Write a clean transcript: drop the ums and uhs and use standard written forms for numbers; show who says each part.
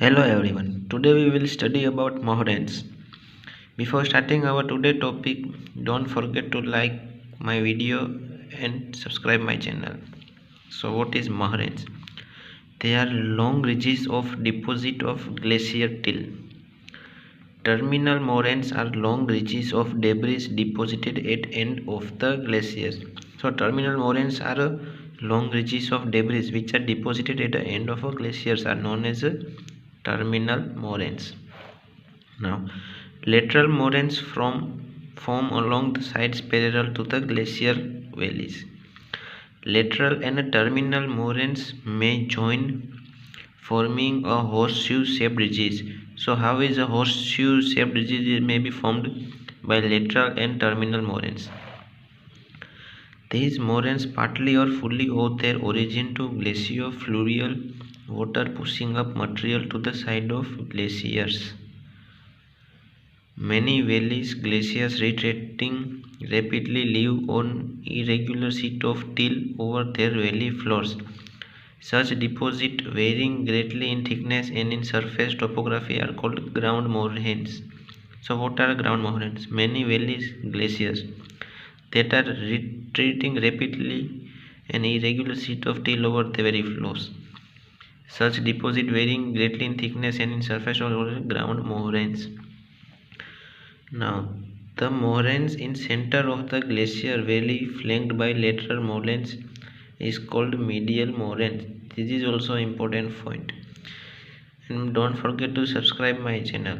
Speaker 1: Hello everyone. Today we will study about moraines. Before starting our today topic, don't forget to like my video and subscribe my channel. So what is moraines? They are long ridges of deposit of glacier till. Terminal moraines are long ridges of debris deposited at end of the glaciers. So terminal moraines are long ridges of debris which are deposited at the end of a glaciers are known as terminal moraines. Now, lateral moraines form along the sides parallel to the glacier valleys. Lateral and terminal moraines may join, forming a horseshoe-shaped ridge. So, how is a horseshoe-shaped ridge? It may be formed by lateral and terminal moraines. These moraines partly or fully owe their origin to glaciofluvial water pushing up material to the side of glaciers. Many valleys glaciers retreating rapidly leave on irregular sheet of till over their valley floors. Such deposits, varying greatly in thickness and in surface topography, are called ground moraines. So, what are ground moraines? Many valleys glaciers that are retreating rapidly an irregular sheet of till over the valley floors. Such deposits, varying greatly in thickness and in surface topography, are ground moraines. Now, the moraines in center of the glacier valley flanked by lateral moraines is called medial moraines. This is also an important point. And don't forget to subscribe my channel.